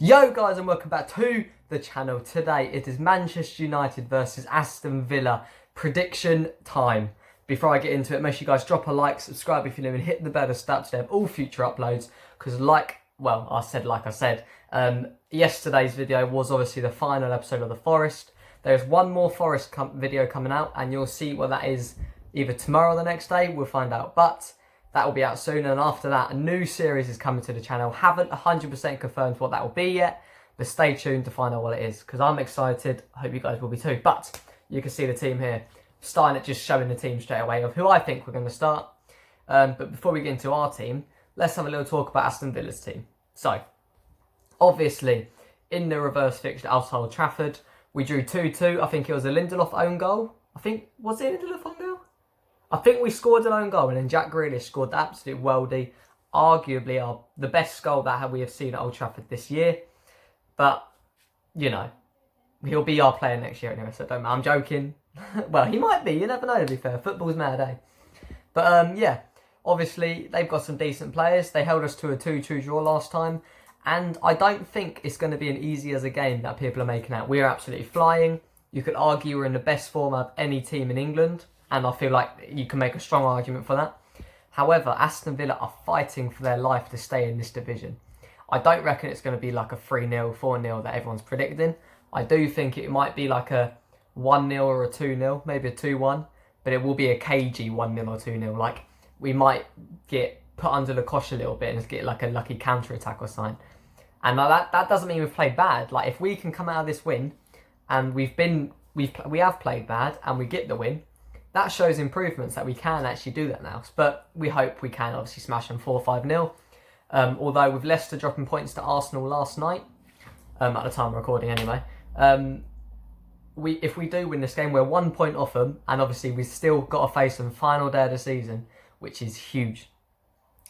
Yo guys, and welcome back to the channel. Today it is Manchester United versus Aston Villa prediction time. Before I get into it, make sure you guys drop a like, subscribe if you're new, and hit the bell to start today of all future uploads, because yesterday's video was obviously the final episode of The Forest. There's one more Forest video coming out, and you'll see what that is either tomorrow or the next day. We'll find out, but that will be out soon, and after that, a new series is coming to the channel. Haven't 100% confirmed what that will be yet, but stay tuned to find out what it is, because I'm excited. I hope you guys will be too. But you can see the team here, starting at just showing the team straight away of who I think we're going to start. But before we get into our team, let's have a little talk about Aston Villa's team. So, obviously, in the reverse fixture at Old Trafford, we drew 2-2. I think it was a Lindelof own goal. Was it a Lindelof own goal? I think we scored an own goal, and then Jack Grealish scored the absolute worldie. Arguably the best goal that we have seen at Old Trafford this year. But, you know, he'll be our player next year anyway, so don't matter. I'm joking. Well, he might be. You never know, to be fair. Football's mad, eh? But, yeah, obviously, they've got some decent players. They held us to a 2-2 draw last time. And I don't think it's going to be as easy as a game that people are making out. We are absolutely flying. You could argue we're in the best form of any team in England. And I feel like you can make a strong argument for that. However, Aston Villa are fighting for their life to stay in this division. I don't reckon it's going to be like a 3-0, 4-0 that everyone's predicting. I do think it might be like a 1-0 or a 2-0, maybe a 2-1. But it will be a cagey 1-0 or 2-0. Like, we might get put under the cosh a little bit and get like a lucky counter-attack or something. And that doesn't mean we've played bad. Like, if we can come out of this win, and we have played bad, and we get the win, that shows improvements that we can actually do that now. But we hope we can obviously smash them 4-5-0. Although with Leicester dropping points to Arsenal last night, at the time of recording anyway, if we do win this game, we're 1 point off them. And obviously we've still got to face them final day of the season, which is huge.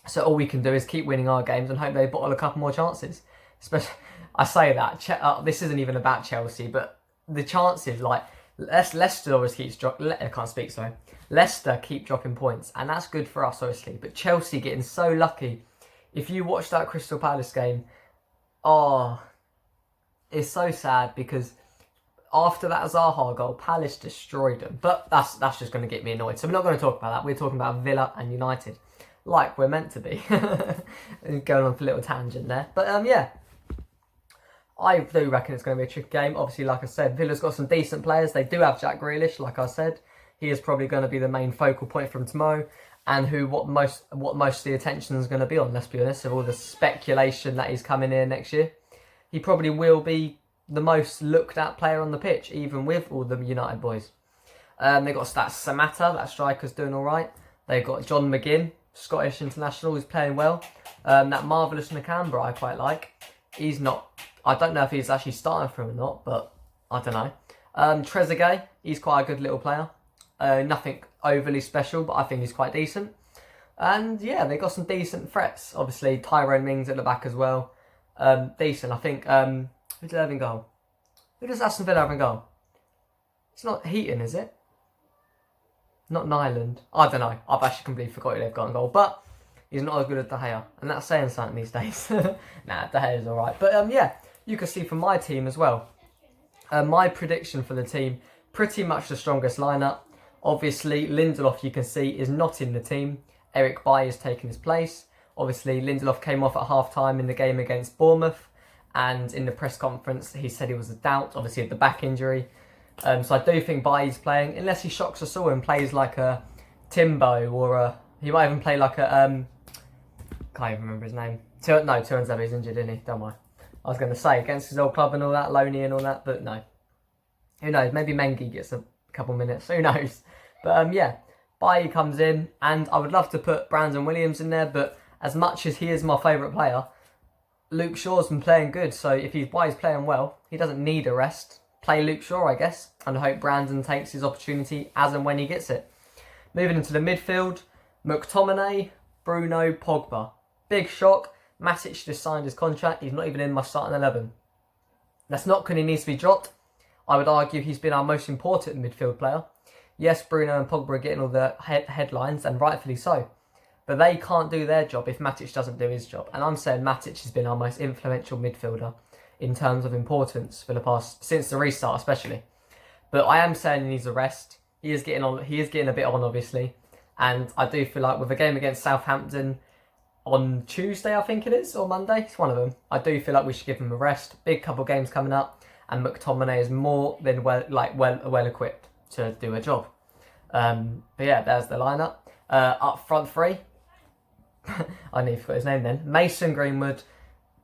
So all we can do is keep winning our games and hope they bottle a couple more chances. Especially, I say that, this isn't even about Chelsea, but the chances, like, Leicester always keeps dropping. Leicester keep dropping points, and that's good for us, obviously. But Chelsea getting so lucky. If you watch that Crystal Palace game, it's so sad because after that Zaha goal, Palace destroyed them. But that's just going to get me annoyed. So we're not going to talk about that. We're talking about Villa and United, like we're meant to be. Going on for a little tangent there, but yeah. I do reckon it's going to be a tricky game. Obviously, like I said, Villa's got some decent players. They do have Jack Grealish, like I said. He is probably going to be the main focal point from tomorrow, and what most of the attention is going to be on, let's be honest, of all the speculation that he's coming here next year. He probably will be the most looked at player on the pitch, even with all the United boys. They've got Samatta, that striker's doing all right. They've got John McGinn, Scottish international, who's playing well. That marvellous Nakamba I quite like. He's not... I don't know if he's actually starting for him or not, but I don't know. Trezeguet, he's quite a good little player. Nothing overly special, but I think he's quite decent. And yeah, they got some decent threats. Obviously, Tyrone Mings at the back as well. Decent, I think. Who did they have in goal? Who does Aston Villa have in goal? It's not Heaton, is it? Not Nyland. I don't know. I've actually completely forgot who they've got in goal. But he's not as good as De Gea. And that's saying something these days. Nah, De Gea's alright. But yeah. You can see from my team as well. My prediction for the team, pretty much the strongest lineup. Obviously, Lindelof, you can see, is not in the team. Eric Bailly is taking his place. Obviously, Lindelof came off at half-time in the game against Bournemouth. And in the press conference, he said he was a doubt, obviously, with the back injury. So I do think Bailly's playing, unless he shocks us all and plays like a Timbo or he might even play like a... can't even remember his name. Tuanzebe's injured, isn't he? Don't worry. I was going to say, against his old club and all that, Loney and all that, but no. Who knows? Maybe Mengi gets a couple minutes. Who knows? But yeah, Bailly comes in, and I would love to put Brandon Williams in there, but as much as he is my favourite player, Luke Shaw's been playing good, so if Bailly's playing well, he doesn't need a rest. Play Luke Shaw, I guess, and I hope Brandon takes his opportunity as and when he gets it. Moving into the midfield, McTominay, Bruno, Pogba. Big shock. Matic just signed his contract. He's not even in my starting 11. That's not because he needs to be dropped. I would argue he's been our most important midfield player. Yes, Bruno and Pogba are getting all the headlines, and rightfully so. But they can't do their job if Matic doesn't do his job. And I'm saying Matic has been our most influential midfielder in terms of importance for the past, since the restart especially. But I am saying he needs a rest. He is getting on. He is getting a bit on, obviously, and I do feel like with a game against Southampton on Tuesday, I think it is, or Monday, it's one of them. I do feel like we should give him a rest. Big couple games coming up, and McTominay is more than well equipped to do a job. But yeah, there's the lineup. Up front three. I need to put his name then. Mason Greenwood.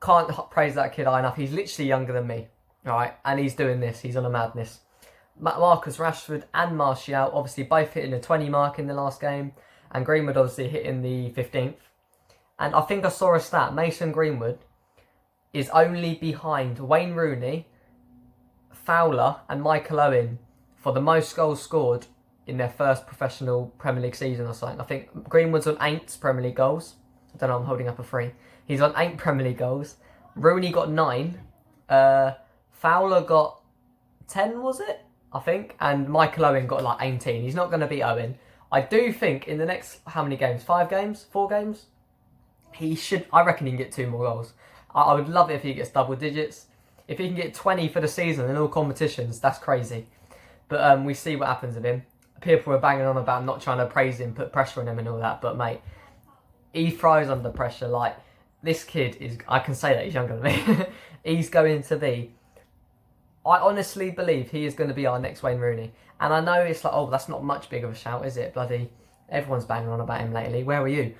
Can't praise that kid high enough. He's literally younger than me, alright? And he's doing this. He's on a madness. Marcus Rashford and Martial, obviously both hitting the 20 mark in the last game. And Greenwood obviously hitting the 15th. And I think I saw a stat. Mason Greenwood is only behind Wayne Rooney, Fowler and Michael Owen for the most goals scored in their first professional Premier League season or something. I think Greenwood's on 8 Premier League goals. I don't know, I'm holding up a 3. He's on 8 Premier League goals. Rooney got 9. Fowler got 10, was it? I think. And Michael Owen got like 18. He's not going to beat Owen. I do think in the next, how many games? 5 games? 4 games? He should, I reckon he can get 2 more goals. I would love it if he gets double digits. If he can get 20 for the season in all competitions, that's crazy. But we see what happens with him. People were banging on about not trying to praise him, put pressure on him and all that. But mate, he thrives under pressure. Like, this kid is, I can say that he's younger than me. He's going to be, I honestly believe he is going to be our next Wayne Rooney. And I know it's like, oh, that's not much big of a shout, is it? Bloody, everyone's banging on about him lately. Where were you?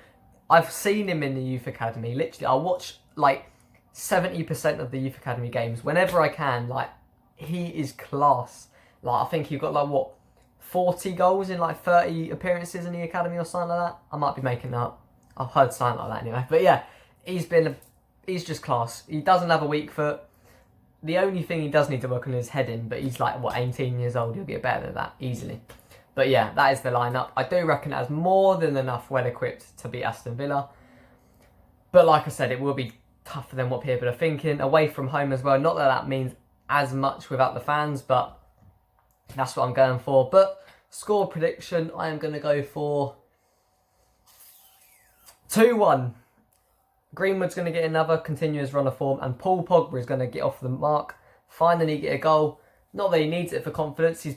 I've seen him in the youth academy. Literally, I watch like 70% of the youth academy games whenever I can. Like, he is class. Like, I think he got like, what, 40 goals in like 30 appearances in the academy or something like that. I might be making that up. I've heard something like that anyway. But yeah, he's just class. He doesn't have a weak foot. The only thing he does need to work on is heading, but he's like, what, 18 years old? He'll get better than that easily. But yeah, that is the lineup. I do reckon it has more than enough well equipped to beat Aston Villa. But like I said, it will be tougher than what people are thinking. Away from home as well. Not that that means as much without the fans, but that's what I'm going for. But score prediction, I am going to go for 2-1. Greenwood's going to get another continuous run of form, and Paul Pogba is going to get off the mark, finally get a goal. Not that he needs it for confidence, he's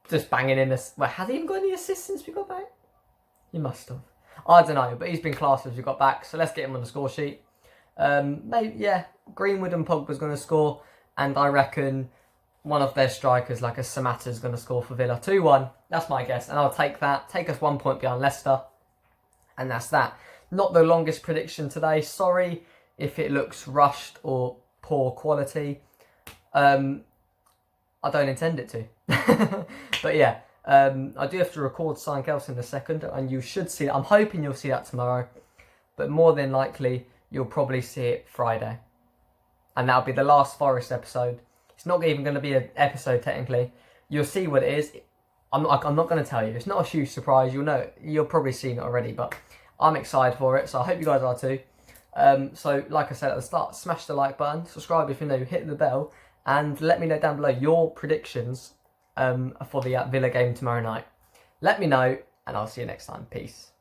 just banging in this. Well, has he even got any assists since we got back? He must have. I don't know, but he's been class as we got back, so let's get him on the score sheet. Maybe, yeah, Greenwood and Pogba's going to score, and I reckon one of their strikers, like a Samatta's going to score for Villa. 2-1, that's my guess, and I'll take that. Take us 1 point behind Leicester, and that's that. Not the longest prediction today. Sorry if it looks rushed or poor quality. I don't intend it to. But yeah, I do have to record something else in a second, and you should see it. I'm hoping you'll see that tomorrow, but more than likely you'll probably see it Friday, and that'll be the last Forest episode. It's not even going to be an episode technically. You'll see what it is. I'm not going to tell you. It's not a huge surprise. You'll know. You'll probably seen it already, but I'm excited for it, so I hope you guys are too. So, like I said at the start, smash the like button, subscribe if you're new, hit the bell, and let me know down below your predictions for the Villa game tomorrow night. Let me know, and I'll see you next time. Peace.